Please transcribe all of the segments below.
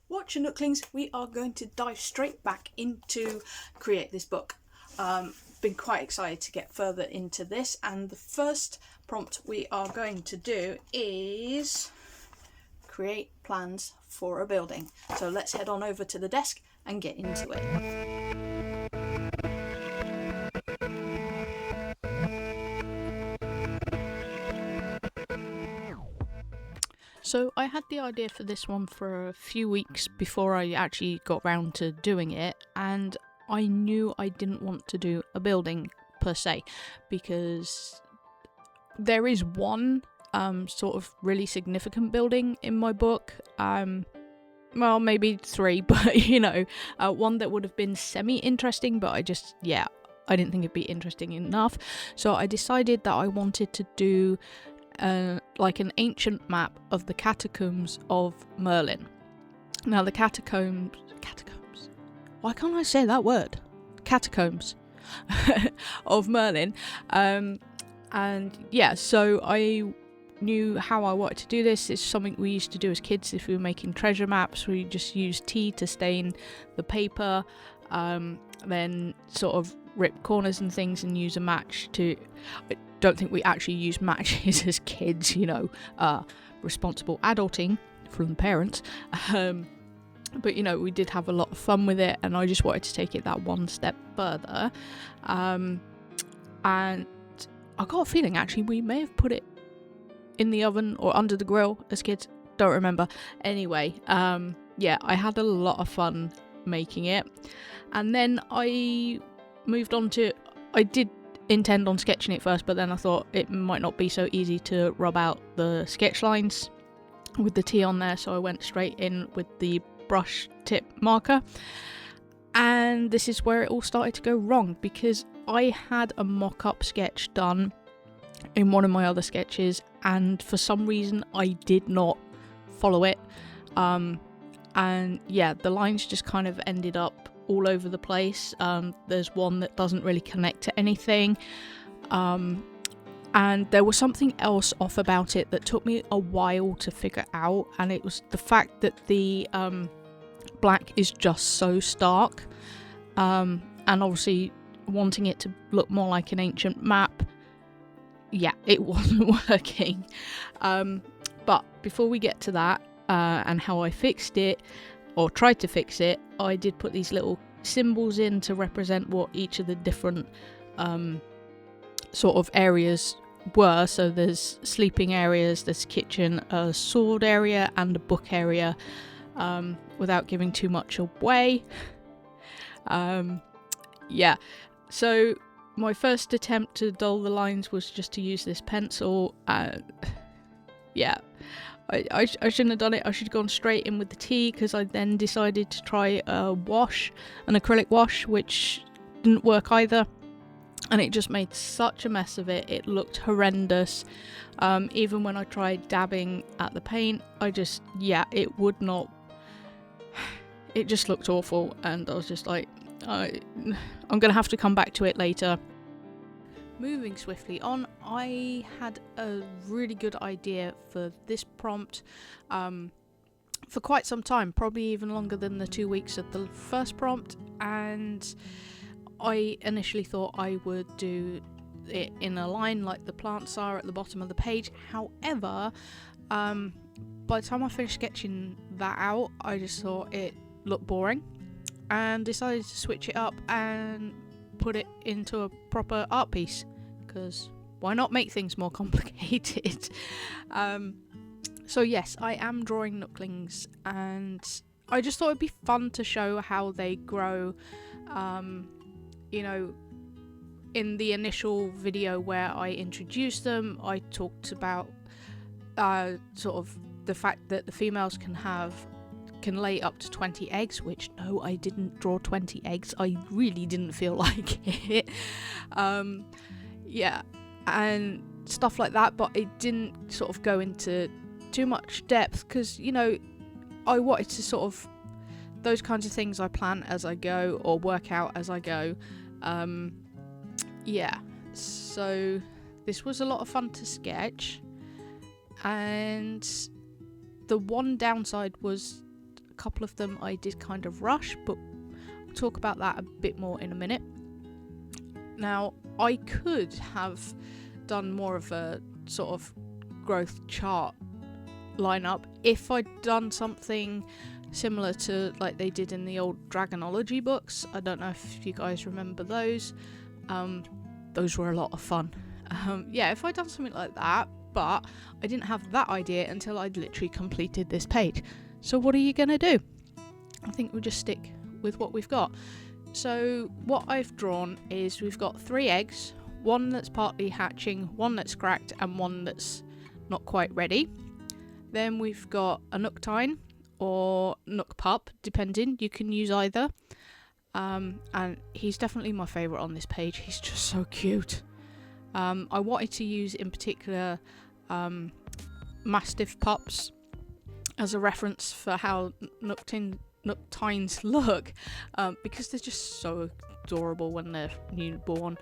Watcher Nooklings, we are going to dive straight back into create this book. Been quite excited to get further into this, and the first prompt we are going to do is create plans for a building. So let's head on over to the desk and get into it. So I had the idea for this one for a few weeks before I actually got round to doing it, and I knew I didn't want to do a building per se, because there is one sort of really significant building in my book. Well, maybe three, but one that would have been semi-interesting, but I didn't think it'd be interesting enough. So I decided that I wanted to do like an ancient map of the catacombs of Merlin. Now the catacombs. Why can't I say that word? Catacombs of Merlin. So I knew how I wanted to do this. It's something we used to do as kids if we were making treasure maps. We just used tea to stain the paper, then sort of rip corners and things and use a match to... I don't think we actually used matches as kids, responsible adulting from the parents. But we did have a lot of fun with it, and I just wanted to take it that one step further. And I got a feeling actually we may have put it in the oven or under the grill as kids. Don't remember. Anyway, I had a lot of fun making it. And then I moved on to... I did intend on sketching it first, but then I thought it might not be so easy to rub out the sketch lines with the tea on there, so I went straight in with the brush tip marker. And this is where it all started to go wrong, because I had a mock-up sketch done in one of my other sketches, and for some reason I did not follow it. The lines just kind of ended up all over the place. There's one that doesn't really connect to anything, and there was something else off about it that took me a while to figure out, and it was the fact that the black is just so stark, and obviously wanting it to look more like an ancient map, it wasn't working. But before we get to that, and how I fixed it, or tried to fix it, I did put these little symbols in to represent what each of the different sort of areas were. So there's sleeping areas, there's kitchen, a sword area, and a book area, without giving too much away. So my first attempt to dull the lines was just to use this pencil. I shouldn't have done it. I should have gone straight in with the tea, because I then decided to try an acrylic wash, which didn't work either, and it just made such a mess of it. It looked horrendous. Even when I tried dabbing at the paint, it would not... It just looked awful, and I was just like, I'm gonna have to come back to it later. Moving swiftly on, I had a really good idea for this prompt for quite some time, probably even longer than the 2 weeks of the first prompt, and I initially thought I would do it in a line like the plants are at the bottom of the page. However, by the time I finished sketching that out, I just thought it looked boring, and decided to switch it up and put it into a proper art piece, because why not make things more complicated? So yes, I am drawing Nooklings, and I just thought it'd be fun to show how they grow. In the initial video where I introduced them, I talked about sort of the fact that the females can lay up to 20 eggs, which no, I didn't draw 20 eggs. I really didn't feel like it. And stuff like that, but it didn't sort of go into too much depth, because I wanted to sort of... those kinds of things I plan as I go, or work out as I go. So this was a lot of fun to sketch, and the one downside was couple of them I did kind of rush, but we'll talk about that a bit more in a minute. Now, I could have done more of a sort of growth chart lineup if I'd done something similar to like they did in the old Dragonology books. I don't know if you guys remember those. Those were a lot of fun. If I'd done something like that, but I didn't have that idea until I'd literally completed this page. So what are you gonna do? I think we'll just stick with what we've got. So what I've drawn is we've got 3 eggs, one that's partly hatching, one that's cracked, and one that's not quite ready. Then we've got a Nooktine or Nook Pup, depending. You can use either. And he's definitely my favourite on this page. He's just so cute. I wanted to use in particular Mastiff pups as a reference for how Nooktines look, because they're just so adorable when they're newborn.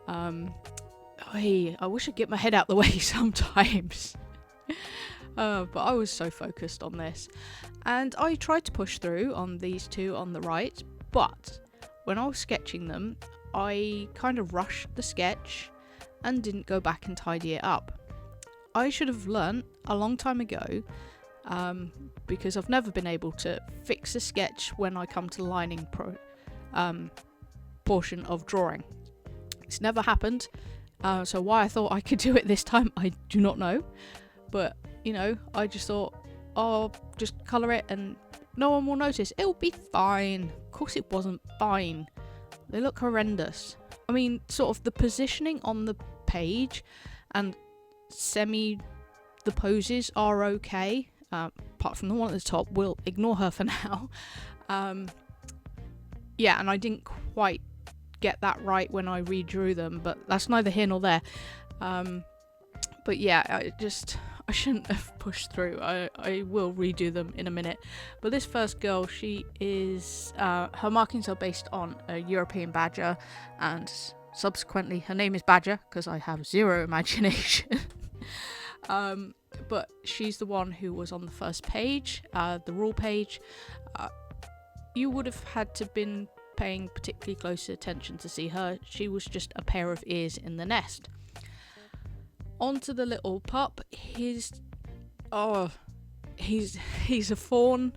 I wish I'd get my head out the way sometimes. But I was so focused on this, and I tried to push through on these 2 on the right, but when I was sketching them, I kind of rushed the sketch and didn't go back and tidy it up. I should have learnt a long time ago, because I've never been able to fix a sketch when I come to the lining portion of drawing. It's never happened, so why I thought I could do it this time, I do not know. But, I just thought, just colour it and no one will notice. It'll be fine. Of course it wasn't fine. They look horrendous. I mean, sort of the positioning on the page and the poses are okay. Apart from the one at the top, we'll ignore her for now. And I didn't quite get that right when I redrew them, but that's neither here nor there. But yeah, I shouldn't have pushed through. I will redo them in a minute. But this first girl, she is, her markings are based on a European badger, and subsequently her name is Badger because I have zero imagination. But she's the one who was on the first page, the rule page. You would have had to been paying particularly close attention to see her. She was just a pair of ears in the nest. Onto the little pup. He's a fawn.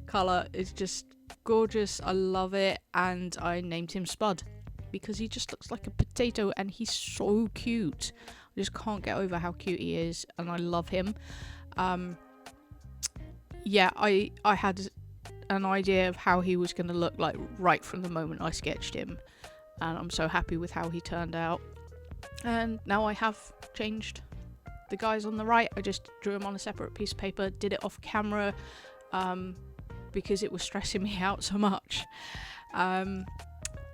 Colour is just gorgeous. I love it, and I named him Spud because he just looks like a potato and he's so cute. I just can't get over how cute he is, and I love him. I had an idea of how he was going to look like right from the moment I sketched him, and I'm so happy with how he turned out. And now I have changed the guys on the right. I just drew them on a separate piece of paper, did it off camera, because it was stressing me out so much.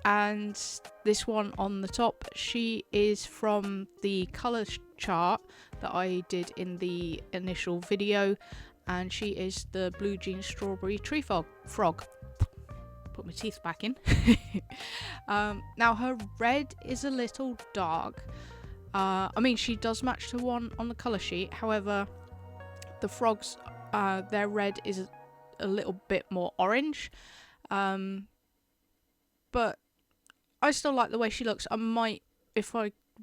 And this one on the top, she is from the colour chart that I did in the initial video, and she is the Blue Jean Strawberry Tree Frog. Put my teeth back in. Now her red is a little dark. She does match to one on the colour sheet. However, the frogs, their red is a little bit more orange. But I still like the way she looks. I might,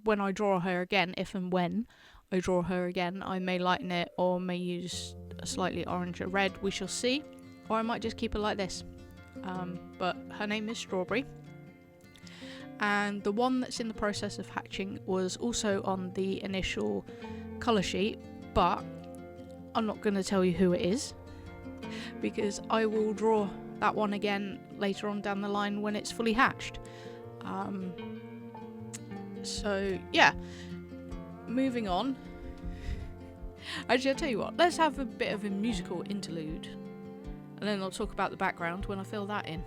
when I draw her again, if and when I draw her again, I may lighten it or may use a slightly orange or red. We shall see. Or I might just keep her like this. But her name is Strawberry. And the one that's in the process of hatching was also on the initial colour sheet, but I'm not going to tell you who it is because I will draw that one again later on down the line when it's fully hatched. So yeah, moving on. Actually, I'll tell you what, let's have a bit of a musical interlude and then I'll talk about the background when I fill that in.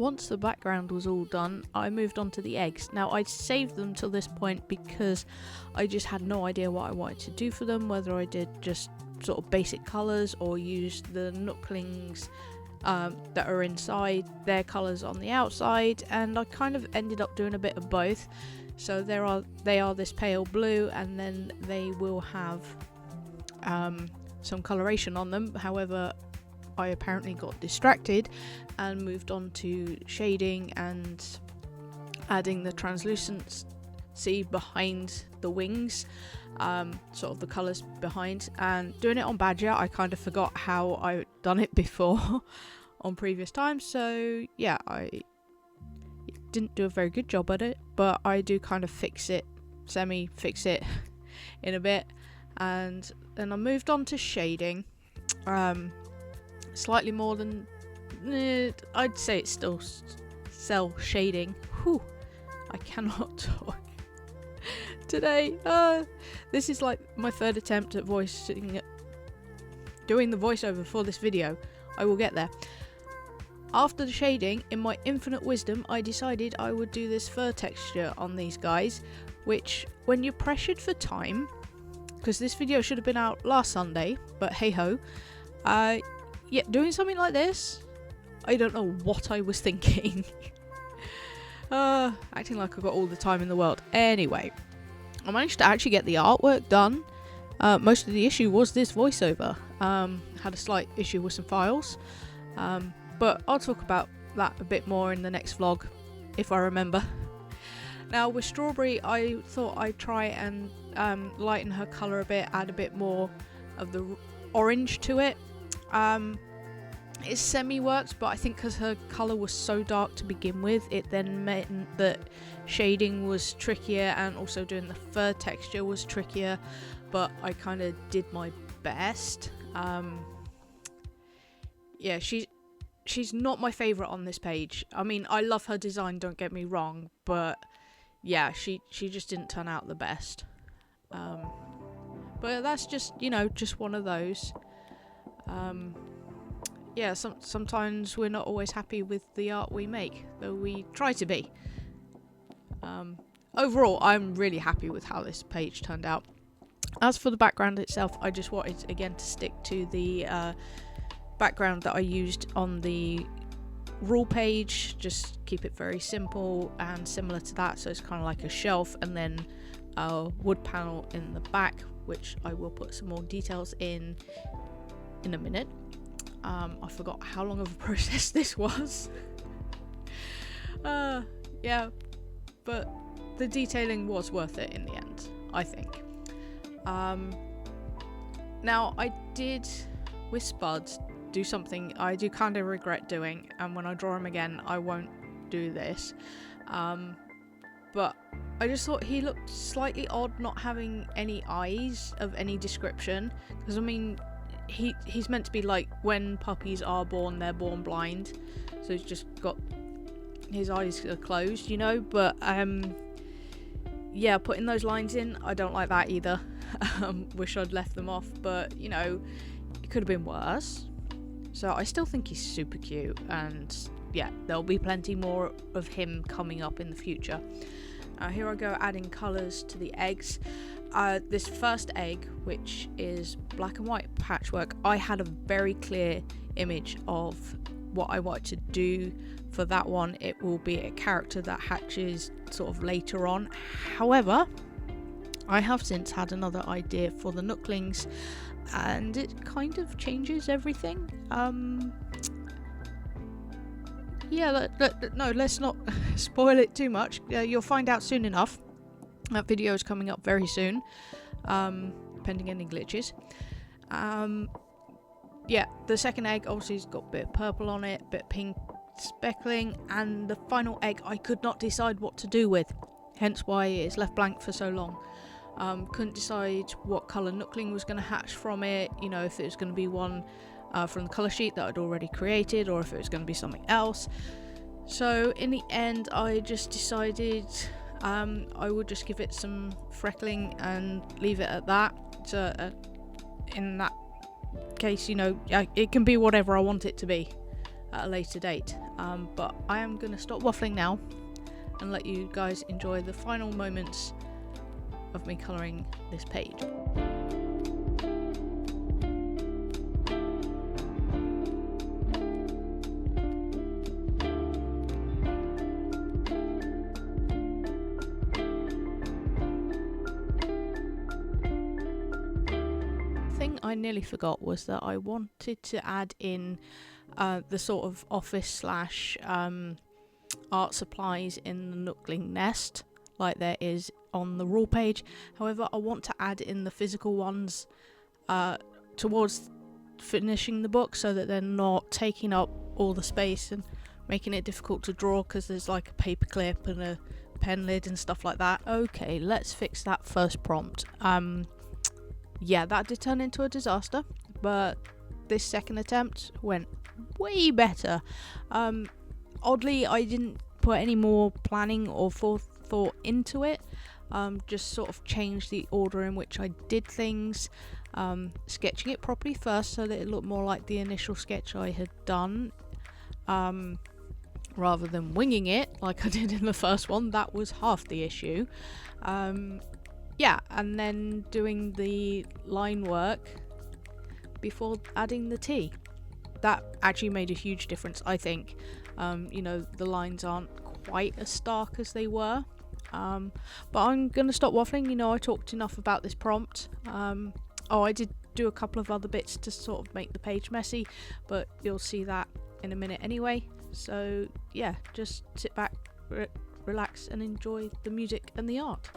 once the background was all done, I moved on to the eggs. Now, I saved them till this point because I just had no idea what I wanted to do for them, whether I did just sort of basic colours or use the Nooklings that are inside, their colours on the outside, and I kind of ended up doing a bit of both. So they are this pale blue, and then they will have some coloration on them. However, I apparently got distracted and moved on to shading and adding the translucency behind the wings, sort of the colours behind, and doing it on Badger. I kind of forgot how I'd done it before on previous times, so yeah, I didn't do a very good job at it, but I do kind of fix it in a bit. And then I moved on to shading, slightly more than I'd say it's still cell shading. Whew, I cannot talk today. This is like my third attempt at doing the voiceover for this video. I will get there. After the shading, in my infinite wisdom, I decided I would do this fur texture on these guys, which, when you're pressured for time, because this video should have been out last Sunday, but hey ho, yeah, doing something like this, I don't know what I was thinking. Acting like I got all the time in the world. Anyway, I managed to actually get the artwork done. Most of the issue was this voiceover. Had a slight issue with some files, but I'll talk about that a bit more in the next vlog, if I remember. Now with Strawberry, I thought I'd try and lighten her colour a bit, add a bit more of the orange to it. It semi-works, but I think because her colour was so dark to begin with, it then meant that shading was trickier, and also doing the fur texture was trickier, but I kind of did my best. Yeah, she's not my favourite on this page. I mean, I love her design, don't get me wrong, but yeah, she just didn't turn out the best. But that's just, you know, just one of those. Yeah, sometimes we're not always happy with the art we make, though we try to be. Overall, I'm really happy with how this page turned out. As for the background itself, I just wanted, again, to stick to the background that I used on the rule page. Just keep it very simple and similar to that, so it's kind of like a shelf, and then a wood panel in the back, which I will put some more details in a minute. I forgot how long of a process this was. Yeah, but the detailing was worth it in the end, I think. Now, I did, with Spuds, do something I do kind of regret doing, and when I draw him again, I won't do this. But I just thought he looked slightly odd not having any eyes of any description, because I mean, he's meant to be like, when puppies are born, they're born blind, so he's just got his eyes are closed, you know. But yeah, putting those lines in, I don't like that either. Wish I'd left them off, but you know, it could have been worse. So I still think he's super cute, and yeah, there'll be plenty more of him coming up in the future. Here I go, adding colours to the eggs. This first egg, which is black and white patchwork, I had a very clear image of what I wanted to do for that one. It will be a character that hatches sort of later on. However, I have since had another idea for the Nooklings, and it kind of changes everything. Yeah, no, let's not spoil it too much. You'll find out soon enough. That video is coming up very soon, pending any glitches. Yeah, the second egg obviously has got a bit of purple on it, a bit of pink speckling, and the final egg I could not decide what to do with, hence why it's left blank for so long. Couldn't decide what colour Nookling was going to hatch from it, you know, if it was going to be one from the colour sheet that I'd already created, or if it was going to be something else. So in the end, I just decided I would just give it some freckling and leave it at that. So in that case, you know, it can be whatever I want it to be at a later date. But I am going to stop waffling now and let you guys enjoy the final moments of me colouring this page. Thing I nearly forgot was that I wanted to add in the sort of office slash art supplies in the Nookling Nest, like there is on the rule page. However, I want to add in the physical ones towards finishing the book, so that they're not taking up all the space and making it difficult to draw, because there's like a paper clip and a pen lid and stuff like that. Okay, let's fix that first prompt. Yeah, that did turn into a disaster, but this second attempt went way better. Oddly, I didn't put any more planning or forethought into it. Just sort of changed the order in which I did things, sketching it properly first so that it looked more like the initial sketch I had done, rather than winging it like I did in the first one. That was half the issue. Yeah, and then doing the line work before adding the tea. That actually made a huge difference, I think. The lines aren't quite as stark as they were. But I'm going to stop waffling. I talked enough about this prompt. I did do a couple of other bits to sort of make the page messy, but you'll see that in a minute anyway. So yeah, just sit back, relax and enjoy the music and the art.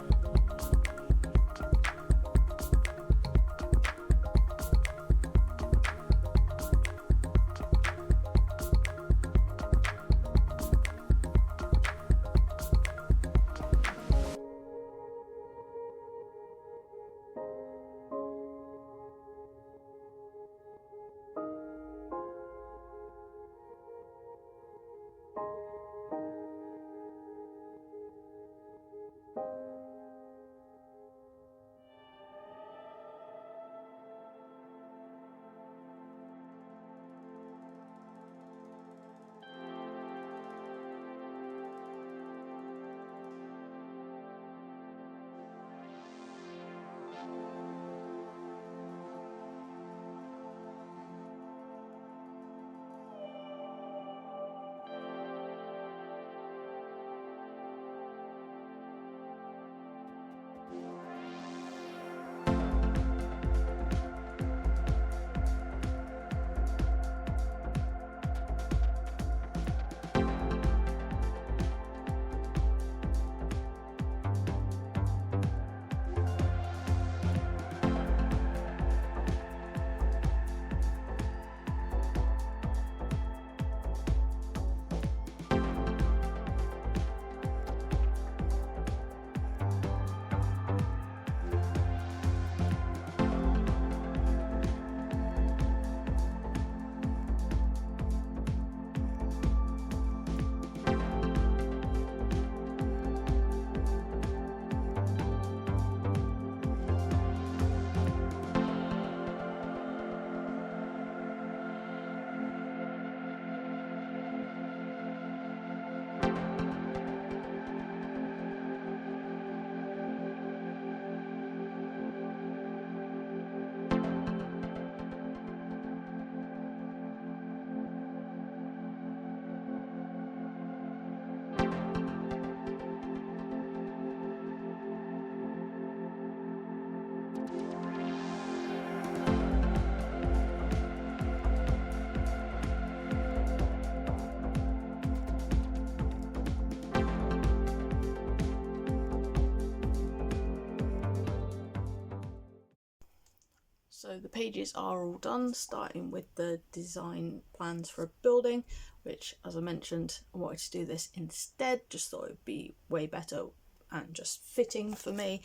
So the pages are all done, starting with the design plans for a building, which, as I mentioned, I wanted to do this instead, just thought it would be way better and just fitting for me.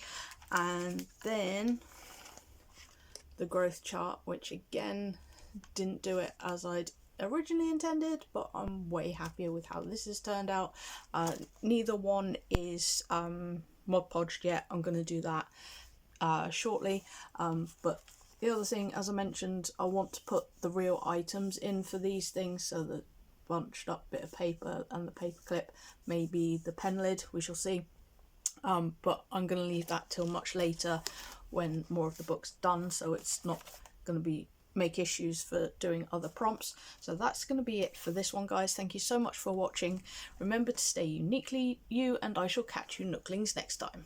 And then the growth chart, which again didn't do it as I'd originally intended, but I'm way happier with how this has turned out. Neither one is Mod Podged yet. I'm going to do that shortly, but the other thing, as I mentioned, I want to put the real items in for these things so that bunched up bit of paper and the paper clip, maybe the pen lid, we shall see. But I'm going to leave that till much later when more of the book's done, so it's not going to make issues for doing other prompts. So that's going to be it for this one, guys. Thank you so much for watching. Remember to stay uniquely you, and I shall catch you Nooklings next time.